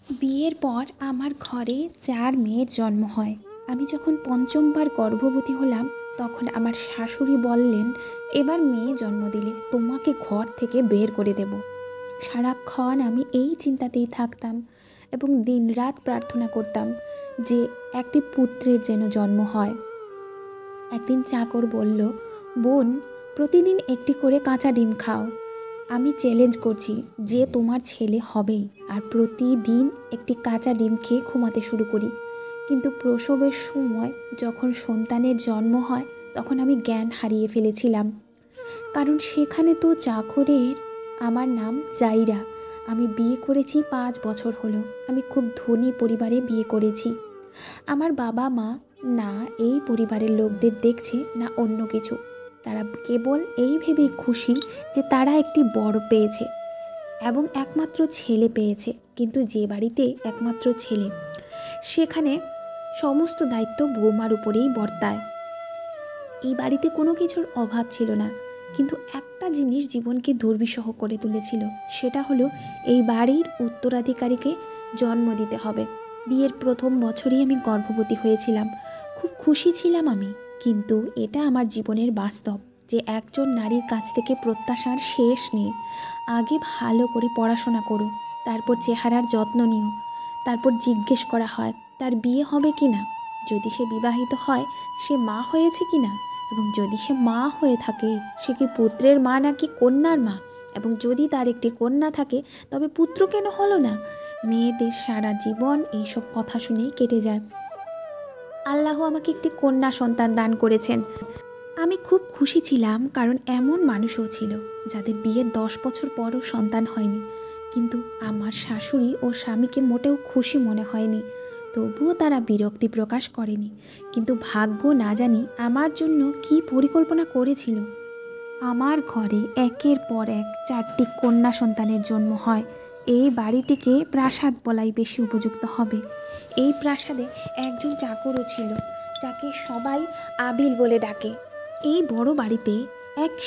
বিয়ের পর আমার ঘরে 4 মেয়ের জন্ম হয়। আমি যখন পঞ্চমবার গর্ভবতী হলাম তখন আমার শাশুড়ি বললেন, এবার মেয়ে জন্ম দিলে তোমাকে ঘর থেকে বের করে দেব। সারাক্ষণ আমি এই চিন্তাতেই থাকতাম এবং দিনরাত প্রার্থনা করতাম যে একটি পুত্রের যেন জন্ম হয়। একদিন চাকর বলল, বোন, প্রতিদিন একটি করে কাঁচা ডিম খাও। আমি চ্যালেঞ্জ করছি যে তোমার ছেলে হবেই, আর প্রতিদিন একটি কাঁচা ডিম খেয়ে ঘুমাতে শুরু করি। কিন্তু প্রসবের সময় যখন সন্তানের জন্ম হয় তখন আমি জ্ঞান হারিয়ে ফেলেছিলাম, কারণ সেখানে তো চাকরের। আমার নাম জাইরা। আমি বিয়ে করেছি 5 বছর হলো। আমি খুব ধনী পরিবারে বিয়ে করেছি। আমার বাবা মা না এই পরিবারের লোকদের দেখছে না অন্য কিছু। তারা কেবল এই ভেবেই খুশি যে তারা একটি বড় পেয়েছে এবং একমাত্র ছেলে পেয়েছে। কিন্তু যে বাড়িতে একমাত্র ছেলে, সেখানে সমস্ত দায়িত্ব বৌমার উপরেই বর্তায়। এই বাড়িতে কোনো কিছুর অভাব ছিল না, কিন্তু একটা জিনিস জীবনকে দুর্বিষহ করে তুলেছিল। সেটা হলো এই বাড়ির উত্তরাধিকারীকে জন্ম দিতে হবে। বিয়ের প্রথম বছরই আমি গর্ভবতী হয়েছিলাম। খুব খুশি ছিলাম আমি, কিন্তু এটা আমার জীবনের বাস্তব যে একজন নারীর কাছ থেকে প্রত্যাশার শেষ নেই। আগে ভালো করে পড়াশোনা করো, তারপর চেহারার যত্ন নিও, তারপর জিজ্ঞেস করা হয় তার বিয়ে হবে কি না। যদি সে বিবাহিত হয়, সে মা হয়েছে কি না, এবং যদি সে মা হয়ে থাকে সে কি পুত্রের মা নাকি কন্যার মা, এবং যদি তার একটি কন্যা থাকে তবে পুত্র কেন হলো না। মেয়েদের সারা জীবন এইসব কথা শুনেই কেটে যায়। আল্লাহ আমাকে একটি কন্যা সন্তান দান করেছেন। আমি খুব খুশি ছিলাম, কারণ এমন মানুষও ছিল যাদের বিয়ের 10 বছর পরও সন্তান হয়নি। কিন্তু আমার শাশুড়ি ও স্বামীকে মোটেও খুশি মনে হয়নি। তবুও তারা বিরক্তি প্রকাশ করেনি। কিন্তু ভাগ্য না জানি আমার জন্য কি পরিকল্পনা করেছিল। আমার ঘরে একের পর এক 4টি কন্যা সন্তানের জন্ম হয়। এই বাড়িটিকে প্রাসাদ বলাই বেশি উপযুক্ত হবে। এই প্রাসাদে একজন চাকরও ছিল, যাকে সবাই আবিল বলে ডাকে। এই বড় বাড়িতে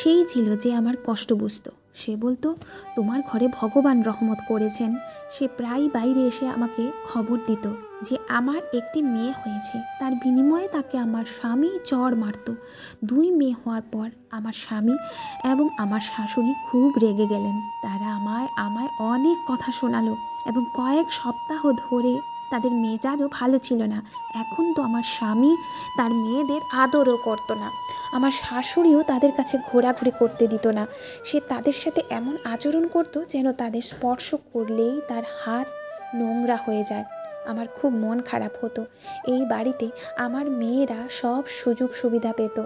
সেই ছিল যে আমার কষ্ট বুঝতো। সে বলতো, তোমার ঘরে ভগবান রহমত করেছেন। সে প্রায় বাইরে এসে আমাকে খবর দিত যে আমার একটি মেয়ে হয়েছে। তার বিনিময়ে তাকে আমার স্বামী চড় মারত। 2 মেয়ে হওয়ার পর আমার স্বামী এবং আমার শাশুড়ি খুব রেগে গেলেন। তারা আমায় অনেক কথা শোনালো এবং কয়েক সপ্তাহ ধরে তাদের মেজাজও ভালো ছিল না। এখন তো আমার স্বামী তার মেয়েদের আদরও করতো না। আমার শাশুড়িও তাদের কাছে ঘোরাঘুরি করতে দিত না। সে তাদের সাথে এমন আচরণ করতো যেন তাদের স্পর্শ করলেই তার হাত নোংরা হয়ে যায়। আমার খুব মন খারাপ হতো। এই বাড়িতে আমার মেয়েরা সব সুযোগ সুবিধা পেত।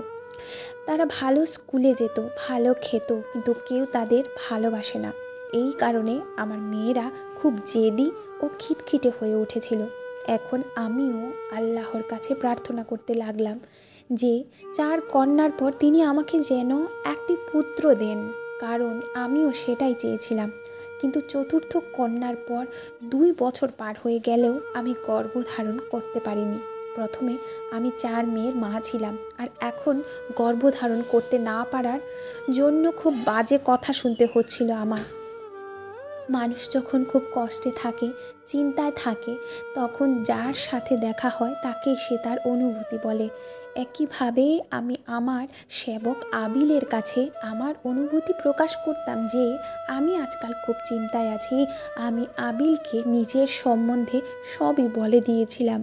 তারা ভালো স্কুলে যেত, ভালো খেত, কিন্তু কেউ তাদের ভালোবাসে না। এই কারণে আমার মেয়েরা খুব জেদি ও খিটখিটে হয়ে উঠেছিল। এখন আমিও আল্লাহর কাছে প্রার্থনা করতে লাগলাম যে 4 কন্যার পর তিনি আমাকে যেন একটি পুত্র দেন, কারণ আমিও সেটাই চেয়েছিলাম। কিন্তু 4র্থ কন্যার পর 2 বছর পার হয়ে গেলেও আমি গর্ভধারণ করতে পারিনি। প্রথমে আমি 4 মেয়ের মা ছিলাম, আর এখন গর্ভধারণ করতে না পারার জন্য খুব বাজে কথা শুনতে হচ্ছিল আমার। মানুষ যখন খুব কষ্টে থাকে, চিন্তায় থাকে, তখন যার সাথে দেখা হয় তাকে সে তার অনুভূতি বলে। একইভাবে আমি আমার সেবক আবিলের কাছে আমার অনুভূতি প্রকাশ করতাম যে আমি আজকাল খুব চিন্তায় আছি। আমি আবিলকে নিজের সম্বন্ধে সবই বলে দিয়েছিলাম।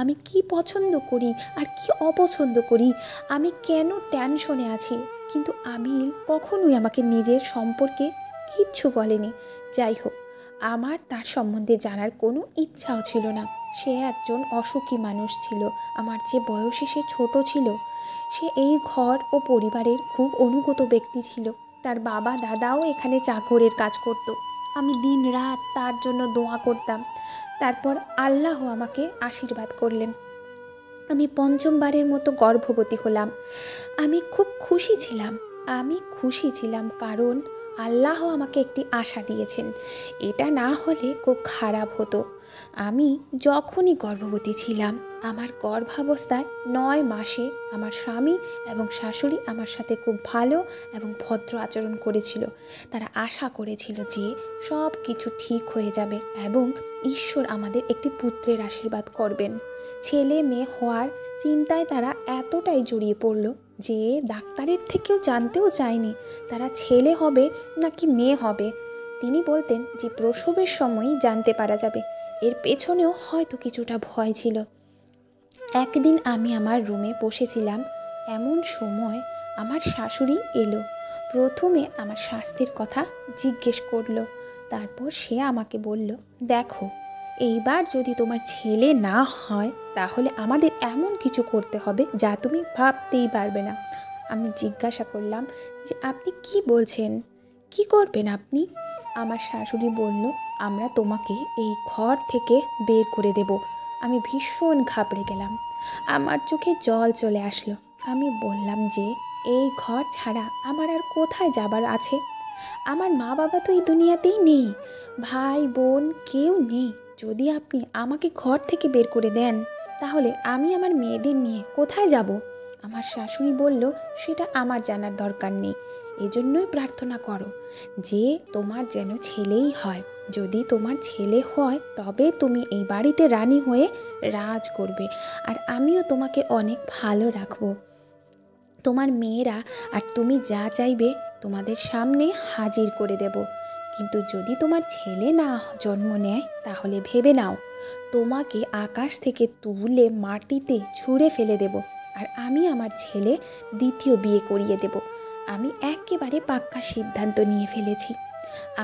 আমি কি পছন্দ করি আর কি অপছন্দ করি, আমি কেন টেনশনে আছি। কিন্তু আবিল কখনোই আমাকে নিজের সম্পর্কে কিচ্ছু বলেনি। যাই হোক, আমার তার সম্বন্ধে জানার কোনো ইচ্ছাও ছিল না। সে একজন অসুখী মানুষ ছিল, আমার যে বয়সে সে ছোট ছিল। সে এই ঘর ও পরিবারের খুব অনুগত ব্যক্তি ছিল। তার বাবা দাদাও এখানে চাকরের কাজ করত। আমি দিন রাত তার জন্য দোয়া করতাম। তারপর আল্লাহ আমাকে আশীর্বাদ করলেন। আমি 5মবারের মতো গর্ভবতী হলাম। আমি খুব খুশি ছিলাম। কারণ আল্লাহ আমাকে একটি আশা দিয়েছেন। এটা না হলে খুব খারাপ হতো। আমি যখনই গর্ভবতী ছিলাম, আমার গর্ভাবস্থায় 9 মাসে আমার স্বামী এবং শাশুড়ি আমার সাথে খুব ভালো এবং ভদ্র আচরণ করেছিল। তারা আশা করেছিল যে সব কিছু ঠিক হয়ে যাবে এবং ঈশ্বর আমাদের একটি পুত্রের আশীর্বাদ করবেন। ছেলে মেয়ে হওয়ার চিন্তায় তারা এতটাই জড়িয়ে পড়ল যে ডাক্তারের থেকেও জানতেও চায়নি তারা ছেলে হবে নাকি মেয়ে হবে। তিনি বলতেন যে প্রসবের সময়ই জানতে পারা যাবে। এর পেছনেও হয়তো কিছুটা ভয় ছিল। একদিন আমি আমার রুমে বসেছিলাম, এমন সময় আমার শাশুড়ি এলো। প্রথমে আমার স্বাস্থ্যের কথা জিজ্ঞেস করলো, তারপর সে আমাকে বলল, দেখো, এইবার যদি তোমার ছেলে না হয় তাহলে আমাদের এমন কিছু করতে হবে যা তুমি ভাবতেই পারবে না। আমি জিজ্ঞাসা করলাম যে আপনি কি বলছেন, কি করবেন আপনি? আমার শাশুড়ি বলল, আমরা তোমাকে এই ঘর থেকে বের করে দেব। আমি ভীষণ ঘাবড়ে গেলাম, আমার চোখে জল চলে আসলো। আমি বললাম যে এই ঘর ছাড়া আমার আর কোথায় যাবার আছে? আমার মা বাবা তো এই দুনিয়াতেই নেই, ভাই বোন কেউ নেই। যদি আপনি আমাকে ঘর থেকে বের করে দেন তাহলে আমি আমার মেয়েদের নিয়ে কোথায় যাব? আমার শাশুড়ি বলল, সেটা আমার জানার দরকার নেই, এজন্যই প্রার্থনা করো যে তোমার যেন ছেলেই হয়। যদি তোমার ছেলে হয় তবে তুমি এই বাড়িতে রানী হয়ে রাজ করবে, আর আমিও তোমাকে অনেক ভালো রাখবো। তোমার মেয়েরা আর তুমি যা চাইবে তোমাদের সামনে হাজির করে দেব। কিন্তু যদি তোমার ছেলে না জন্ম নেয় তাহলে ভেবে নাও তোমাকে আকাশ থেকে তুলে মাটিতে ছুঁড়ে ফেলে দেব, আর আমি আমার ছেলে দ্বিতীয় বিয়ে করিয়ে দেব। আমি একেবারে পাক্কা সিদ্ধান্ত নিয়ে ফেলেছি।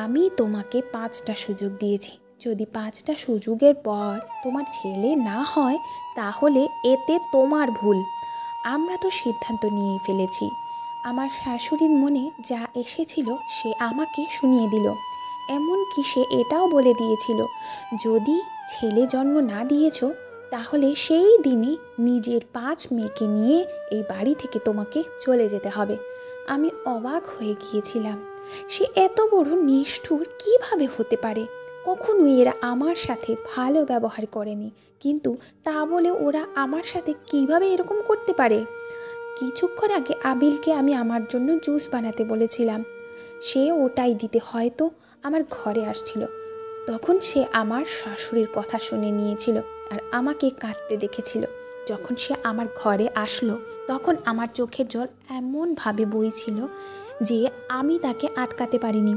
আমি তোমাকে 5টা সুযোগ দিয়েছি। যদি 5টা সুযোগের পর তোমার ছেলে না হয় তাহলে এতে তোমার ভুল। আমরা তো সিদ্ধান্ত নিয়েই ফেলেছি। আমার শাশুড়ির মনে যা এসেছিল সে আমাকে শুনিয়ে দিল। এমনকি সে এটাও বলে দিয়েছিল, যদি ছেলে জন্ম না দিয়েছ তাহলে সেই দিনই নিজের 5 মেয়েকে নিয়ে এই বাড়ি থেকে তোমাকে চলে যেতে হবে। আমি অবাক হয়ে গিয়েছিলাম, সে এত বড় নিষ্ঠুর কিভাবে হতে পারে? কখনোই এরা আমার সাথে ভালো ব্যবহার করেনি, কিন্তু তা বলে ওরা আমার সাথে কিভাবে এরকম করতে পারে? কিছুক্ষণ আগে আবিলকে আমি আমার জন্য জুস বানাতে বলেছিলাম, সে ওটাই দিতে হয়তো আমার ঘরে আসছিল। তখন সে আমার শাশুড়ির কথা শুনে নিয়েছিল আর আমাকে কাঁদতে দেখেছিল। যখন সে আমার ঘরে আসলো তখন আমার চোখের জল এমনভাবে বইছিল যে আমি তাকে আটকাতে পারিনি।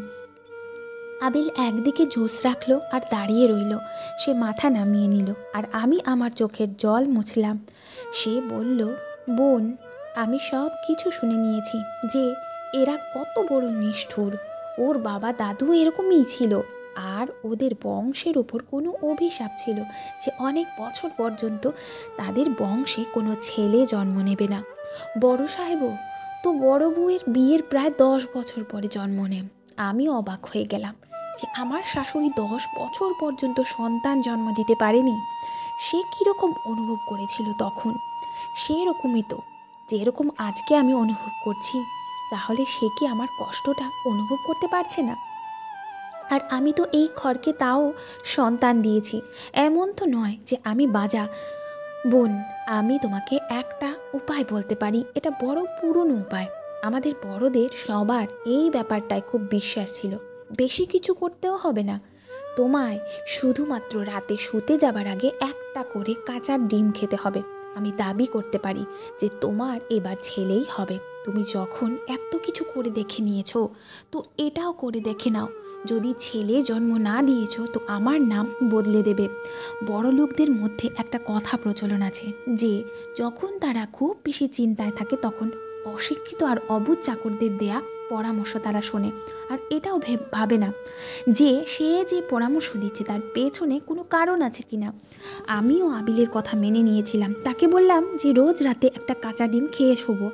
আবিল একদিকে জুস রাখলো আর দাঁড়িয়ে রইল। সে মাথা নামিয়ে নিল আর আমি আমার চোখের জল মুছলাম। সে বলল, বোন, আমি সব কিছু শুনে নিয়েছি যে এরা কত বড় নিষ্ঠুর। ওর বাবা দাদু এরকমই ছিল, আর ওদের বংশের ওপর কোনো অভিশাপ ছিল যে অনেক বছর পর্যন্ত তাদের বংশে কোনো ছেলে জন্ম নেবে না। বড় সাহেবও তো বড় বউয়ের বিয়ের প্রায় 10 বছর পরে জন্ম নেন। আমি অবাক হয়ে গেলাম যে আমার শাশুড়ি 10 বছর পর্যন্ত সন্তান জন্ম দিতে পারেনি। সে কীরকম অনুভব করেছিল তখন? সেরকমই তো যেরকম আজকে আমি অনুভব করছি। তাহলে সে কি আমার কষ্টটা অনুভব করতে পারছে না? আর আমি তো এই ঘরকে তাও সন্তান দিয়েছি, এমন তো নয় যে আমি বাজা। বোন, আমি তোমাকে একটা উপায় বলতে পারি, এটা বড় পুরনো উপায়। আমাদের বড়দের সবার এই ব্যাপারটায় খুব বিশ্বাস ছিল। বেশি কিছু করতেও হবে না, তোমায় শুধুমাত্র রাতে শুতে যাবার আগে একটা করে কাঁচা ডিম খেতে হবে। আমি দাবি করতে পারি যে তোমার এবার ছেলেই হবে। তুমি যখন এত কিছু করে দেখে নিয়েছো তো এটাও করে দেখে নাও। যদি ছেলে জন্ম না দিয়েছো তো আমার নাম বদলে দেবে। বড় লোকদের মধ্যে একটা কথা প্রচলন আছে যে যখন তারা খুব বেশি চিন্তায় থাকে তখন অশিক্ষিত আর অবুঝ চাকরদের দেয়া পরামর্শ তারা শোনে, আর এটাও ভাবে না যে সে যে পরামর্শ দিচ্ছে তার পেছনে কোনো কারণ আছে কিনা। আমিও আবিলের কথা মেনে নিয়েছিলাম। তাকে বললাম যে রোজ রাতে একটা কাঁচা ডিম খেয়ে শোবো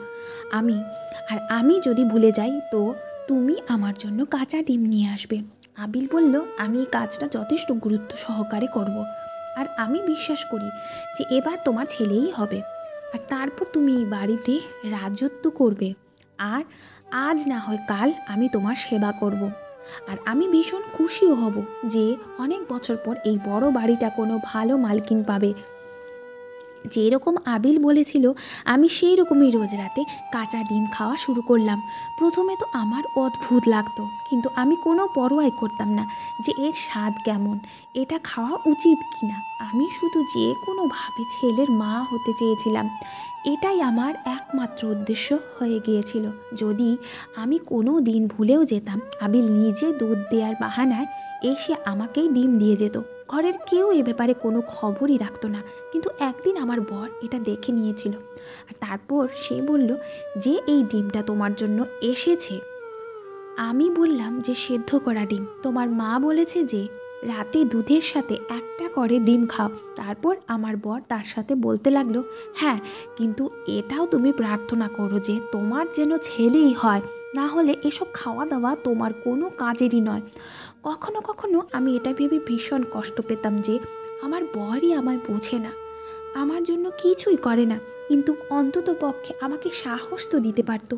আমি যদি ভুলে যাই তো তুমি আমার জন্য কাঁচা ডিম নিয়ে আসবে। আবিল বলল, আমি এই কাজটা যথেষ্ট গুরুত্ব সহকারে করব, আর আমি বিশ্বাস করি যে এবার তোমার ছেলেই হবে, আর তারপর তুমি এই বাড়িতে রাজত্ব করবে, আর আজ না হয় কাল আমি তোমার সেবা করব। আর আমি ভীষণ খুশিও হব যে অনেক বছর পর এই বড় বাড়িটা কোনো ভালো মালকিন পাবে। যেরকম আবিল বলেছিল আমি সেই রকমই রোজ রাতে কাঁচা ডিম খাওয়া শুরু করলাম। প্রথমে তো আমার অদ্ভুত লাগতো, কিন্তু আমি কোনো পরোয়াই করতাম না যে এর স্বাদ কেমন, এটা খাওয়া উচিত কিনা। আমি শুধু যে কোনোভাবে ছেলের মা হতে চেয়েছিলাম, এটাই আমার একমাত্র উদ্দেশ্য হয়ে গিয়েছিল। যদি আমি কোনো দিন ভুলেও যেতাম, আবিল নিজে দুধ দেওয়ার বাহানায় এসে আমাকেই ডিম দিয়ে যেত। ঘরের কেউ এ ব্যাপারে কোনো খবরই রাখতো না, কিন্তু একদিন আমার বর এটা দেখে নিয়েছিল। আর তারপর সে বলল যে এই ডিমটা তোমার জন্য এসেছে। আমি বললাম যে সেদ্ধ করা ডিম। তোমার মা বলেছে যে রাতে দুধের সাথে একটা করে ডিম খাও। তারপর আমার বর তার সাথে বলতে লাগলো, হ্যাঁ, কিন্তু এটাও তুমি প্রার্থনা করো যে তোমার যেন ছেলেই হয়, না হলে এসব খাওয়া দাওয়া তোমার কোনো কাজেরই নয়। কখনো কখনো আমি এটা ভেবে ভীষণ কষ্ট পেতাম যে আমার বরই আমায় বোঝে না, আমার জন্য কিছুই করে না, কিন্তু অন্তত পক্ষে আমাকে সাহস তো দিতে পারতো।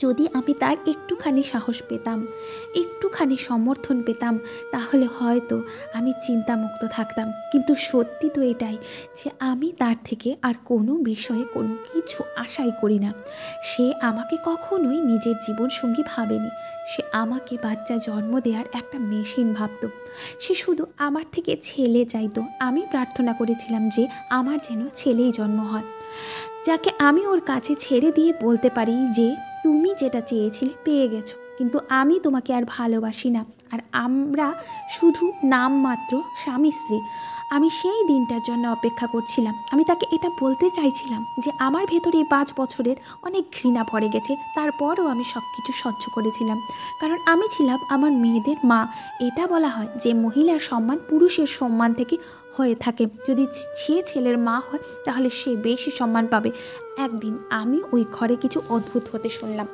যদি আমি তার একটুখানি সাহস পেতাম, একটুখানি সমর্থন পেতাম, তাহলে হয়তো আমি চিন্তামুক্ত থাকতাম। কিন্তু সত্যি তো এটাই যে আমি তার থেকে আর কোনো বিষয়ে কোনো কিছু আশাই করি না। সে আমাকে কখনোই নিজের জীবনসঙ্গী ভাবেনি। সে আমাকে বাচ্চা জন্ম দেওয়ার একটা মেশিন ভাবত। সে শুধু আমার থেকে ছেলে চাইতো। আমি প্রার্থনা করেছিলাম যে আমার যেন ছেলেই জন্ম হয়, যাকে আমি ওর কাছে ছেড়ে দিয়ে বলতে পারি যে তুমি যেটা চেয়েছিলে পেয়ে গেছো, কিন্তু আমি তোমাকে আর ভালোবাসি না, আর আমরা শুধু নামমাত্র স্বামী স্ত্রী। আমি সেই দিনটার জন্য অপেক্ষা করছিলাম। আমি তাকে এটা বলতে চাইছিলাম যে আমার ভেতরে 5 বছরের অনেক ঘৃণা ভরে গেছে, তারপরও আমি সব কিছু সহ্য করেছিলাম, কারণ আমি ছিলাম আমার মেয়েদের মা। এটা বলা হয় যে মহিলার সম্মান পুরুষের সম্মান থেকে হয়ে থাকে। যদি সে ছেলের মা হয় তাহলে সে বেশি সম্মান পাবে। একদিন আমি ওই ঘরে কিছু অদ্ভুত হতে শুনলাম।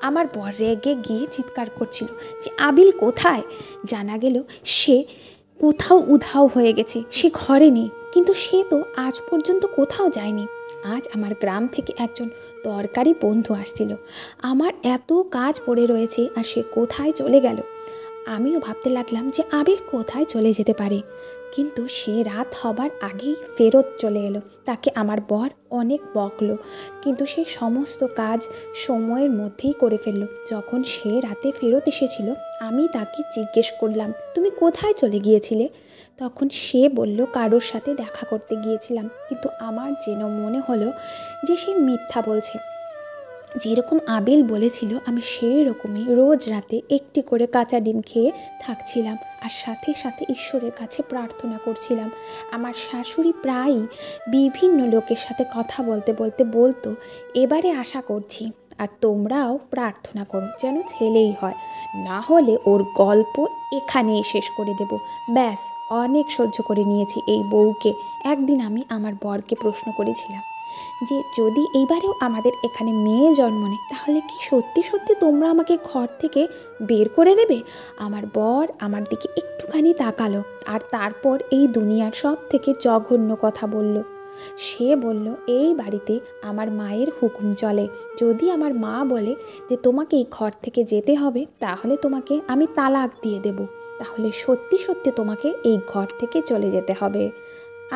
আমার বর রেগে গিয়ে চিৎকার করছিল যে আবিল কোথায়। জানা গেল সে কোথাও উধাও হয়ে গেছে, সে ঘরে নেই। কিন্তু সে তো আজ পর্যন্ত কোথাও যায়নি। আজ আমার গ্রাম থেকে একজন দরকারি বন্ধু আসছিল। আমার এত কাজ পড়ে রয়েছে, আর সে কোথায় চলে গেল। আমিও ভাবতে লাগলাম যে আবিল কোথায় চলে যেতে পারে, কিন্তু সে রাত হবার আগেই ফেরত চলে এলো। তাকে আমার বর অনেক বকলো, কিন্তু সে সমস্ত কাজ সময়ের মধ্যেই করে ফেললো। যখন সে রাতে ফেরত এসেছিল, আমি তাকে জিজ্ঞেস করলাম, তুমি কোথায় চলে গিয়েছিলে? তখন সে বলল, কারোর সাথে দেখা করতে গিয়েছিলাম। কিন্তু আমার যেন মনে হলো যে সে মিথ্যা বলছে। যেরকম আবিল বলেছিল আমি সেই রকমই রোজ রাতে একটি করে কাঁচা ডিম খেয়ে থাকছিলাম, আর সাথে সাথে ঈশ্বরের কাছে প্রার্থনা করছিলাম। আমার শাশুড়ি প্রায়ই বিভিন্ন লোকের সাথে কথা বলতে বলতে বলতো, এবারে আশা করছি আর তোমরাও প্রার্থনা করো যেন ছেলেই হয়, না হলে ওর গল্প এখানেই শেষ করে দেব। ব্যাস, অনেক সহ্য করে নিয়েছি এই বউকে। একদিন আমি আমার বরকে প্রশ্ন করেছিলাম যে যদি এইবারেও আমাদের এখানে মেয়ে জন্ম নেয়, তাহলে কি সত্যি সত্যি তোমরা আমাকে ঘর থেকে বের করে দেবে? আমার বর আমার দিকে একটুখানি তাকালো, আর তারপর এই দুনিয়ার সব থেকে জঘন্য কথা বলল। সে বলল, এই বাড়িতে আমার মায়ের হুকুম চলে। যদি আমার মা বলে যে তোমাকে এই ঘর থেকে যেতে হবে, তাহলে তোমাকে আমি তালাক দিয়ে দেব। তাহলে সত্যি সত্যি তোমাকে এই ঘর থেকে চলে যেতে হবে।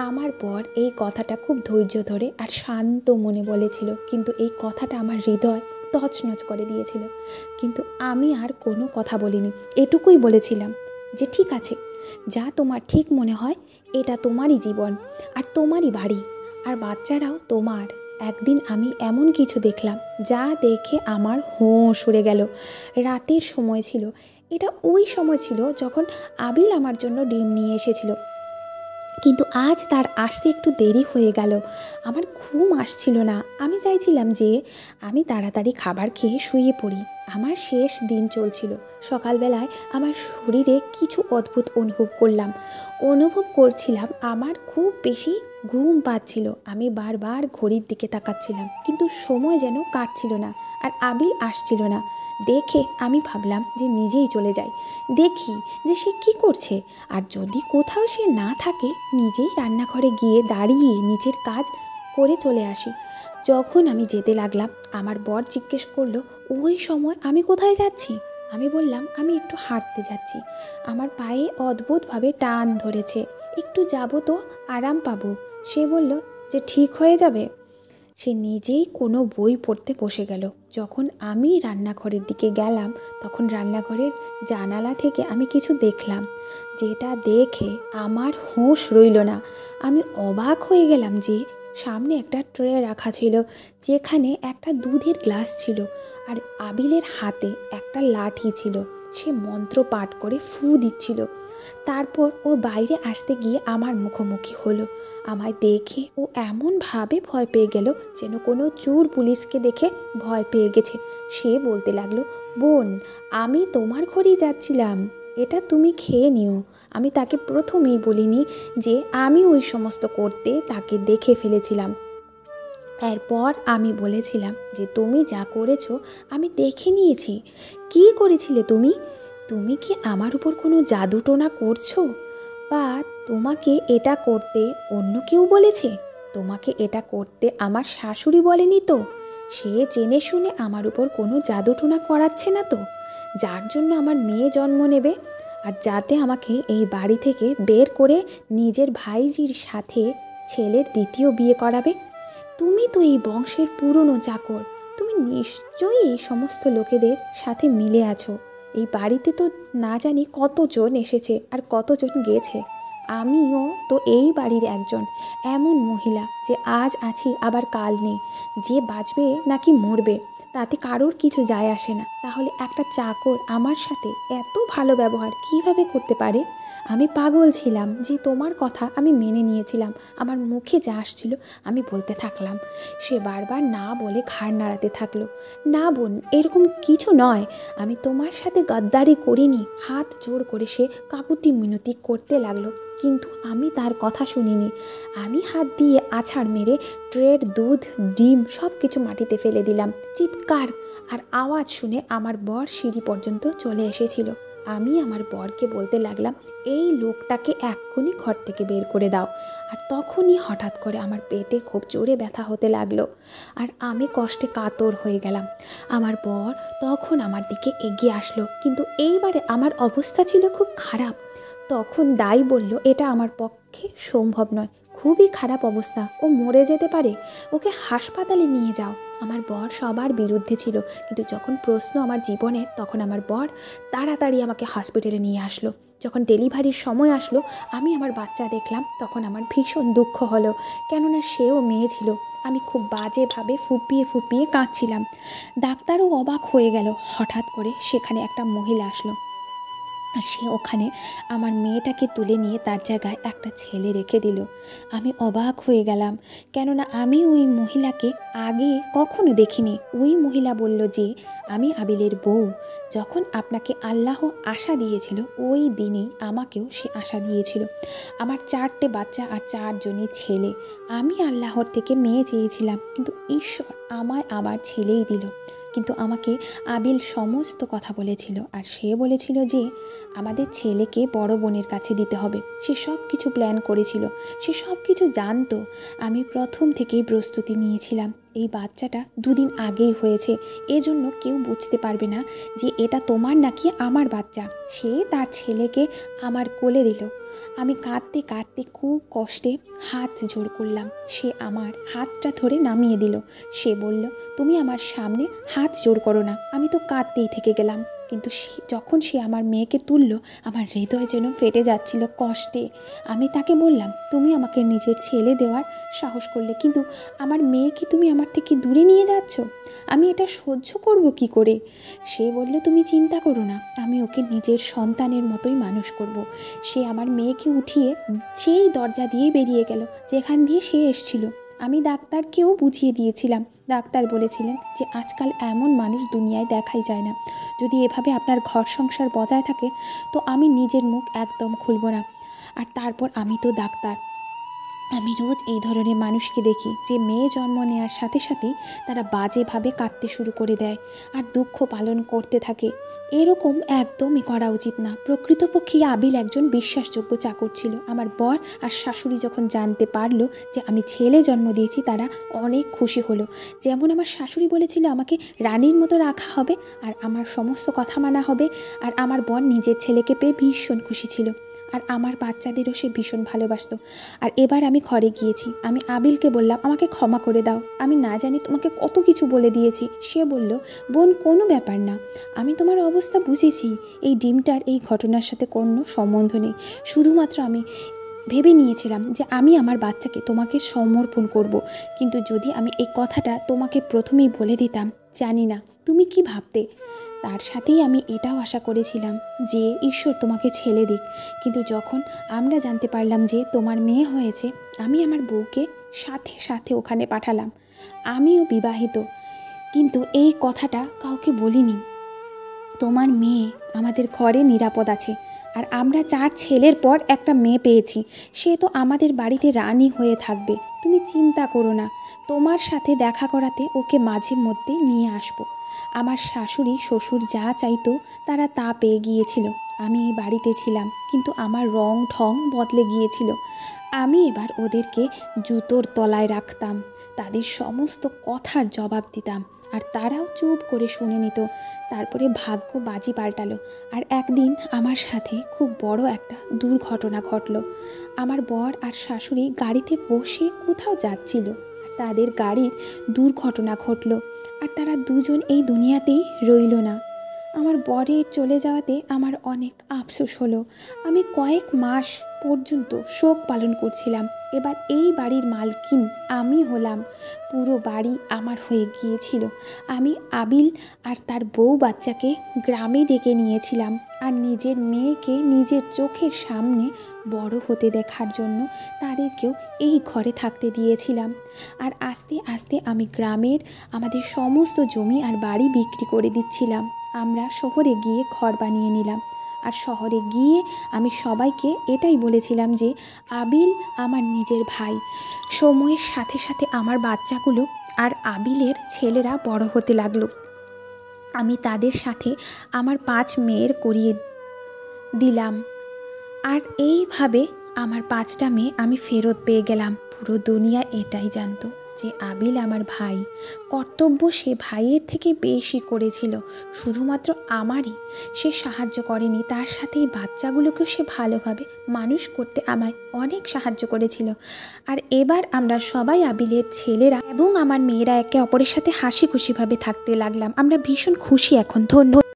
আমার বর এই কথাটা খুব ধৈর্য ধরে আর শান্ত মনে বলেছিল, কিন্তু এই কথাটা আমার হৃদয় তছনছ করে দিয়েছিল। কিন্তু আমি আর কোনো কথা বলিনি, এটুকুই বলেছিলাম যে ঠিক আছে, যা তোমার ঠিক মনে হয়। এটা তোমারই জীবন আর তোমারই বাড়ি, আর বাচ্চারাও তোমার। একদিন আমি এমন কিছু দেখলাম যা দেখে আমার হোঁশ উড়ে গেল। রাতের সময় ছিল, এটা ওই সময় ছিল যখন আবিল আমার জন্য ডিম নিয়ে এসেছিল, কিন্তু আজ তার আসতে একটু দেরি হয়ে গেল। আমার ঘুম আসছিল না। আমি চাইছিলাম যে আমি তাড়াতাড়ি খাবার খেয়ে শুয়ে পড়ি। আমার শেষ দিন চলছিল। সকালবেলায় আমার শরীরে কিছু অদ্ভুত অনুভব করছিলাম আমার খুব বেশি ঘুম পাচ্ছিল। আমি বারবার ঘড়ির দিকে তাকাচ্ছিলাম, কিন্তু সময় যেন কাটছিল না, আর আবিল আসছিল না। দেখে আমি ভাবলাম যে নিজেই চলে যাই, দেখি যে সে কি করছে। আর যদি কোথাও সে না থাকে, নিজেই রান্নাঘরে গিয়ে দাঁড়িয়ে নিজের কাজ করে চলে আসি। যখন আমি যেতে লাগলাম আমার বর জিজ্ঞেস করলো ওই সময় আমি কোথায় যাচ্ছি। আমি বললাম আমি একটু হাঁটতে যাচ্ছি, আমার পায়ে অদ্ভুতভাবে টান ধরেছে, একটু যাব তো আরাম পাবো। সে বলল যে ঠিক হয়ে যাবে। সে নিজেই কোনো বই পড়তে বসে গেল। যখন আমি রান্নাঘরের দিকে গেলাম তখন রান্নাঘরের জানালা থেকে আমি কিছু দেখলাম, যেটা দেখে আমার হুঁশ রইল না। আমি অবাক হয়ে গেলাম যে সামনে একটা ট্রে রাখা ছিল, যেখানে একটা দুধের গ্লাস ছিল, আর আবিলের হাতে একটা লাঠি ছিল। সে মন্ত্র পাঠ করে ফু দিচ্ছিল। তারপর ও বাইরে আসতে গিয়ে আমার মুখোমুখি হলো। আমায় দেখে ও এমনভাবে ভয় পেয়ে গেল যেন কোনো চোর পুলিশকে দেখে ভয় পেয়ে গেছে। সে বলতে লাগলো, বোন, আমি তোমার ঘরেই যাচ্ছিলাম, এটা তুমি খেয়ে নিও। আমি তাকে প্রথমেই বলিনি যে আমি ওই সমস্ত করতে তাকে দেখে ফেলেছিলাম। এরপর আমি বলেছিলাম যে তুমি যা করেছো আমি দেখে নিয়েছি। কী করেছিলে তুমি? তুমি কি আমার উপর কোনো জাদুটোনা করছো? বা তোমাকে এটা করতে অন্য কেউ বলেছে? তোমাকে এটা করতে আমার শাশুড়ি বলেনি তো? সে জেনে শুনে আমার উপর কোনো জাদুটোনা করাচ্ছে না তো, যার জন্য আমার মেয়ে জন্ম নেবে আর যাতে আমাকে এই বাড়ি থেকে বের করে নিজের ভাইজির সাথে ছেলের দ্বিতীয় বিয়ে করাবে? তুমি তো এই বংশের পুরনো চাকর, তুমি নিশ্চয়ই এই সমস্ত লোকেদের সাথে মিলে আছো। এই বাড়িতে তো না জানি কতজন এসেছে আর কতজন গেছে। আমিও তো এই বাড়ির একজন এমন মহিলা যে আজ আছি আবার কাল নেই, যে বাঁচবে নাকি মরবে তাতে কারোর কিছু যায় আসে না। তাহলে একটা চাকর আমার সাথে এত ভালো ব্যবহার কিভাবে করতে পারে? আমি পাগল ছিলাম যে তোমার কথা আমি মেনে নিয়েছিলাম। আমার মুখে যা আসছিল আমি বলতে থাকলাম। সে বারবার না বলে ঘাড় নাড়াতে থাকলো। না বোন, এরকম কিছু নয়, আমি তোমার সাথে গাদ্দারি করিনি। হাত জোর করে সে কাকুতি মিনতি করতে লাগলো, কিন্তু আমি তার কথা শুনিনি। আমি হাত দিয়ে আছাড় মেরে ট্রের দুধ, ডিম সব কিছু মাটিতে ফেলে দিলাম। চিৎকার আর আওয়াজ শুনে আমার বর সিঁড়ি পর্যন্ত চলে এসেছিল। আমি আমার বরকে বলতে লাগলাম, এই লোকটাকে এক্ষুনি ঘর থেকে বের করে দাও। আর তখনই হঠাৎ করে আমার পেটে খুব জোরে ব্যথা হতে লাগলো, আর আমি কষ্টে কাতর হয়ে গেলাম। আমার বর তখন আমার দিকে এগিয়ে আসলো, কিন্তু এইবারে আমার অবস্থা ছিল খুব খারাপ। তখন দাই বলল, এটা আমার পক্ষে সম্ভব নয়, খুবই খারাপ অবস্থা, ও মরে যেতে পারে, ওকে হাসপাতালে নিয়ে যাও। আমার বর সবার বিরুদ্ধে ছিল, কিন্তু যখন প্রশ্ন আমার জীবনের, তখন আমার বর তাড়াতাড়ি আমাকে হসপিটালে নিয়ে আসলো। যখন ডেলিভারির সময় আসলো, আমি আমার বাচ্চা দেখলাম, তখন আমার ভীষণ দুঃখ হলো, কেননা সেও মেয়ে ছিল। আমি খুব বাজেভাবে ফুপিয়ে ফুপিয়ে কাঁদছিলাম। ডাক্তারও অবাক হয়ে গেল। হঠাৎ করে সেখানে একটা মহিলা আসলো, আর সে ওখানে আমার মেয়েটাকে তুলে নিয়ে তার জায়গায় একটা ছেলে রেখে দিল। আমি অবাক হয়ে গেলাম, কেননা আমি ওই মহিলাকে আগে কখনো দেখিনি। ওই মহিলা বলল যে আমি আবিলের বউ। যখন আপনাকে আল্লাহ আশা দিয়েছিল, ওই দিনই আমাকেও সে আশা দিয়েছিল। আমার 4টে বাচ্চা আর 4জনই ছেলে। আমি আল্লাহর থেকে মেয়ে চেয়েছিলাম, কিন্তু ঈশ্বর আমায় আবার ছেলেই দিল। কিন্তু আমাকে আবিল সমস্ত কথা বলেছিল, আর সে বলেছিল যে আমাদের ছেলেকে বড় বোনের কাছে দিতে হবে। সে সব কিছু প্ল্যান করেছিল, সে সব কিছু জানতো। আমি প্রথম থেকেই প্রস্তুতি নিয়েছিলাম। এই বাচ্চাটা 2 দিন আগেই হয়েছে, এজন্য কেউ বুঝতে পারবে না যে এটা তোমার নাকি আমার বাচ্চা। সে তার ছেলেকে আমার কোলে দিল। আমি কাঁদতে কাঁদতে খুব কষ্টে হাত জোর করলাম। সে আমার হাতটা ধরে নামিয়ে দিল। সে বলল, তুমি আমার সামনে হাত জোর করো না। আমি তো কাঁদতেই থেকে গেলাম, কিন্তু যখন সে আমার মেয়েকে তুলল, আমার হৃদয় যেন ফেটে যাচ্ছিল কষ্টে। আমি তাকে বললাম, তুমি আমাকে নিজের ছেলে দেওয়ার সাহস করলে, কিন্তু আমার মেয়েকে তুমি আমার থেকে দূরে নিয়ে যাচ্ছ। আমি এটা সহ্য করব কি করে? সে বলল, তুমি চিন্তা করো না, আমি ওকে নিজের সন্তানের মতোই মানুষ করব। সে আমার মেয়েকে উঠিয়ে সেই দরজা দিয়ে বেরিয়ে গেল যেখান দিয়ে সে এসেছিল। আমি ডাক্তারকেও বুঝিয়ে দিয়েছিলাম। ডাক্তার বলেছিলেন যে আজকাল এমন মানুষ দুনিয়ায় দেখাই যায় না। যদি এভাবে আপনার ঘর সংসার বজায় থাকে তো আমি নিজের মুখ একদম খুলব না। আর তারপর আমি তো ডাক্তার, আমি রোজ এই ধরনের মানুষকে দেখি যে মেয়ে জন্ম নেওয়ার সাথে সাথেই তারা বাজেভাবে কাঁদতে শুরু করে দেয় আর দুঃখ পালন করতে থাকে। এরকম একদমই করা উচিত না। প্রকৃতপক্ষে আবিল একজন বিশ্বাসযোগ্য চাকর ছিল। আমার বর আর শাশুড়ি যখন জানতে পারলো যে আমি ছেলে জন্ম দিয়েছি, তারা অনেক খুশি হলো। যেমন আমার শাশুড়ি বলেছিল আমাকে রানীর মতো রাখা হবে আর আমার সমস্ত কথা মানা হবে, আর আমার বর নিজের ছেলেকে পেয়ে ভীষণ খুশি ছিল আর আমার বাচ্চাদেরও সে ভীষণ ভালোবাসত। আর এবার আমি ঘরে গিয়েছি, আমি আবিলকে বললাম আমাকে ক্ষমা করে দাও, আমি না জানি তোমাকে কত কিছু বলে দিয়েছি। সে বলল, বোন কোনো ব্যাপার না, আমি তোমার অবস্থা বুঝেছি, এই ডিমটার এই ঘটনার সাথে কোনো সম্বন্ধ নেই, শুধুমাত্র আমি ভেবে নিয়েছিলাম যে আমি আমার বাচ্চাকে তোমাকে সমর্পণ করব। কিন্তু যদি আমি এই কথাটা তোমাকে প্রথমেই বলে দিতাম, জানি না তুমি কি ভাবতে। তার সাথেই আমি এটাও আশা করেছিলাম যে ঈশ্বর তোমাকে ছেলে দিক। কিন্তু যখন আমরা জানতে পারলাম যে তোমার মেয়ে হয়েছে, আমি আমার বউকে সাথে সাথে ওখানে পাঠালাম। আমিও বিবাহিত, কিন্তু এই কথাটা কাউকে বলিনি। তোমার মেয়ে আমাদের ঘরে নিরাপদ আছে, আর আমরা 4 ছেলের পর একটা মেয়ে পেয়েছি, সে তো আমাদের বাড়িতে রানী হয়ে থাকবে। তুমি চিন্তা করো না, তোমার সাথে দেখা করাতে ওকে মাঝে মধ্যে নিয়ে আসবো। আমার শাশুড়ি শ্বশুর যা চাইতো তারা তা পেয়ে গিয়েছিল। আমি এই বাড়িতে ছিলাম, কিন্তু আমার রং ঢং বদলে গিয়েছিল। আমি এবার ওদেরকে জুতোর তলায় রাখতাম, তাদের সমস্ত কথার জবাব দিতাম, আর তারাও চুপ করে শুনে নিত। তারপরে ভাগ্য বাজি পাল্টালো, আর একদিন আমার সাথে খুব বড় একটা দুর্ঘটনা ঘটলো। আমার বর আর শাশুড়ি গাড়িতে বসে কোথাও যাচ্ছিল, আর তাদের গাড়ির দুর্ঘটনা ঘটলো, আর তারা দুজন এই দুনিয়াতেই রইল না। আমার বরের চলে যাওয়াতে আমার অনেক আফসোস হলো। আমি কয়েক মাস পর্যন্ত শোক পালন করছিলাম। এবার এই বাড়ির মালকিন আমি হলাম, পুরো বাড়ি আমার হয়ে গিয়েছিল। আমি আবিল আর তার বউ বাচ্চাকে গ্রামে ডেকে নিয়েছিলাম, আর নিজের মেয়েকে নিজের চোখের সামনে বড় হতে দেখার জন্য তাদেরকেও এই ঘরে থাকতে দিয়েছিলাম। আর আস্তে আস্তে আমি গ্রামের আমাদের সমস্ত জমি আর বাড়ি বিক্রি করে দিচ্ছিলাম। আমরা শহরে গিয়ে ঘর বানিয়ে নিলাম, আর শহরে গিয়ে আমি সবাইকে এটাই বলেছিলাম যে আবিল আমার নিজের ভাই। সময়ের সাথে সাথে আমার বাচ্চাগুলো আর আবিলের ছেলেরা বড় হতে লাগলো। আমি তাদের সাথে আমার 5 মেয়ের করিয়ে দিলাম, আর এইভাবে আমার 5টা মেয়ে আমি ফেরত পেয়ে গেলাম। পুরো দুনিয়া এটাই জানতো যে আবিল আমার ভাই। কর্তব্য সে ভাইয়ের থেকে বেশি করেছিল, শুধুমাত্র আমারই সে সাহায্য করেনি, তার সাথে এই বাচ্চাগুলোকেও সে ভালোভাবে মানুষ করতে আমায় অনেক সাহায্য করেছিল। আর এবার আমরা সবাই আবিলের ছেলেরা এবং আমার মেয়েরা একে অপরের সাথে হাসি খুশিভাবে থাকতে লাগলাম। আমরা ভীষণ খুশি এখন। ধন্যবাদ।